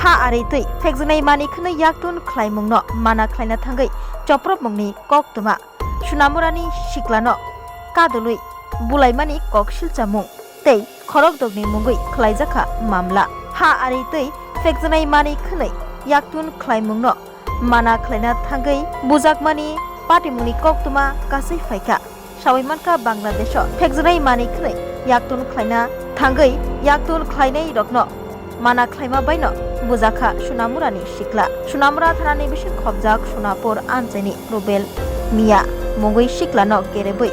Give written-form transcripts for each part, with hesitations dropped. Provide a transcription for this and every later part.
ha ari tui phekjnai mani khne yaktun khlaimungno mana khlaina thangai choprop mungni koktuma sunamurani siklano kadului bulaimani koksilchamung tei khorokdokni mungui khlaijaka mamla ha ari tui phekjnai mani khne yaktun khlaimungno mana khlaina thangai bujakmani patimungni koktuma kasai phaika sawaimanka Bangladesh phekjnai mani khne yaktun khlaina thangai yaktun khlainai rokno mana khlaima baino bujaka sunamurani sikla sunamura thanani bising khobjak Sonapur anchaini Rubel Mia mongoi siklano gerebui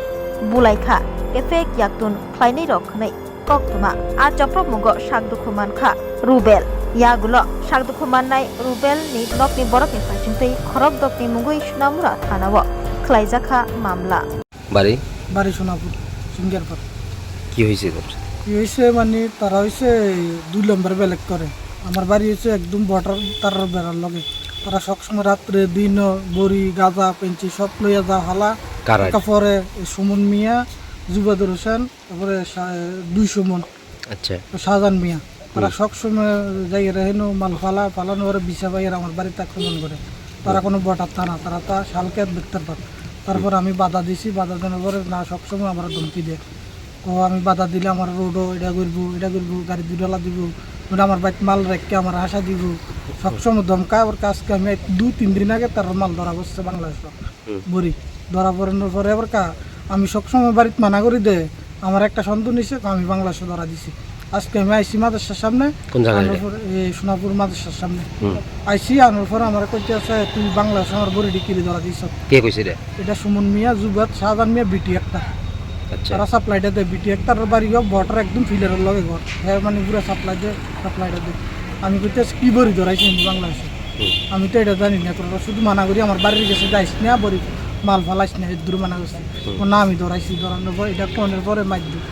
bulaikha efek yaktun khlainai rok khnai koktuma a choprok mongo sakdukhu mankha Rubel yagulo sakdukhu mannai Rubel ni nokni borokni phaichingtei khorok dokni mongoi Sonamura thanao khlaijaka mamla বাড়ি সোনাপুর সিঙ্গারপুর। কি হয়েছে তোর? কি হয়েছে মানে তারা হয়েছে 2 নম্বর বেলেগ করে। আমার বাড়ি হয়েছে একদম বর্ডার তারার বেড়ার লগে। তারা সবসময় রাত্রে দিন বড়ি গাঁজা পেঞ্চি সব লইয়া যা হালা তারপরে সুমন মিয়া জুবাদুর হোসেন তারপরে 200 মন আচ্ছা শাহজাহান মিয়া তারা সবসময় যাই রেহেনো মাল ফালানো ওরা বিছা বাইয়ের আমার বাড়িতে আক্রমণ করে। তারা কোনো বর্ডার থানা তারা তা শালকে দেখতে পারে। তারপর আমি বাধা দিছি বাধা দেওয়ার পরে না সবসময় আমার ধমকি দেয় ও আমি বাধা দিলে আমার রোডও এটা করবো গাড়ি দুডালা দিব আমার বাইক মাল রেখে আমার আশা দিব সবসময় ধমকা ওর কাজকে আমি 2-3 দিন আগে তার মাল ধরা বসছে বাংলাদেশ বড়ি ধরা পড়ানোর পরে আবার আমি সবসময় বাড়িতে মানা করি দে আমার একটা সন্তান নিছে আমি বাংলাদেশে ধরা দিছি। আজকে আমি আইসি মাদ্রাসার সামনে সোনাপুর মাদ্রাসার সামনে আইসি আনার পরে আমার কইতে আছে তুই বাংলাদেশে আমার বড়ি ডিকিরি ধরা দিছ। কে কইছে এটা সুমন মিয়া জুবাদ শাহজাহান মিয়া বিটি একটা তারা সাপ্লাইটা দেয় বিটি একটার বাড়ি বর্ডার একদম ফিলারের লগে ঘর হ্যাঁ মানে পুরো সাপ্লাইটা দেয়। আমি কইতে কি বড়ি ধরাইছি আমি বাংলাদেশে আমি তো এটা জানি না তোরা শুধু মানা করি আমার বাড়ির কাছে যাইস না বড়ি মাল ফালাইস না দূর মানা করছি না আমি ধরাইছি ধরানোর পর এটা কোনের পরে মাইর দূর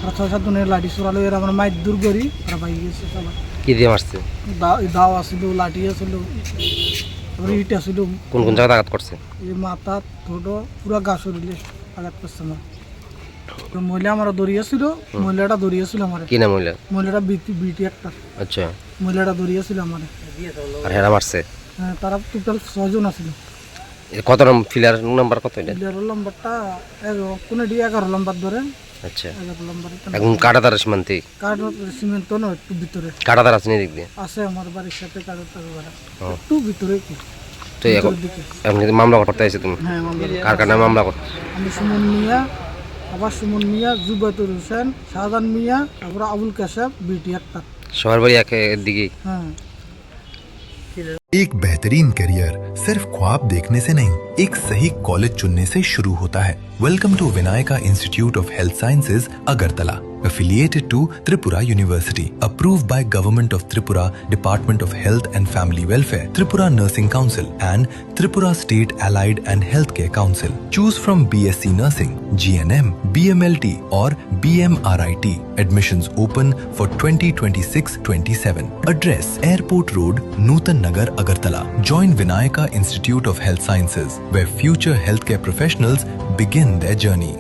আর 6-7 দিনের লাঠি চড়ালো এর আমার মাইর দূর করি আর ভাই গেছে সবাই। কি দিয়ে মারছে? দাও আসিল লাঠি আসিল তারপরে ইট আসিল। কোন জায়গায় আঘাত করছে? এই মাথা ঠোঁট পুরো গা শরীরে আঘাত করছে আমার। মহিলা আমার দৌড়িয়েছিল মহিলাটা দৌড়িয়েছিল আমার কি না মহিলাটা বিটি একটা আচ্ছা মহিলাটা দৌড়িয়েছিল আমার আর হেরা মারছে। হ্যাঁ তারা টোটাল 6 জন আছিল। কত নম্বর ফিলার নাম্বার কত এটা? ফিলার নাম্বারটা কোনে ডি 11 নাম্বার ধরে আচ্ছা 11 নাম্বার এখন কাটাতার সীমান্তে সিমেন্ট তো না একটু ভিতরে কাটাতার আছে দিক দিয়ে আছে আমার বাড়ির সাথে কাটাতার একটু ভিতরে কি তো এখন মামলা করতে আইছে তুমি? হ্যাঁ মামলা কার কার নামে মামলা করতে? আমি সুমন মিয়া আবার সুমন মিয়া জুবাতুর হোসেন শাহজাহান মিয়া তারপর আবুল কাশেম বিটি একটা সবার বাড়ি একদিকে। হ্যাঁ एक बेहतरीन करियर सिर्फ ख्वाब देखने से नहीं एक सही कॉलेज चुनने से शुरू होता है। Welcome to Vinayaka institute of health sciences Agartala, affiliated to Tripura University, approved by Government of Tripura, Department of Health and Family Welfare, Tripura Nursing Council and Tripura State Allied and Healthcare Council. Choose from BSc Nursing, GNM, BMLT or BMRIT. Admissions open for 2026-27. Address Airport Road, Nutan Nagar, Agartala. Join Vinayaka Institute of Health Sciences, where future healthcare professionals begin their journey.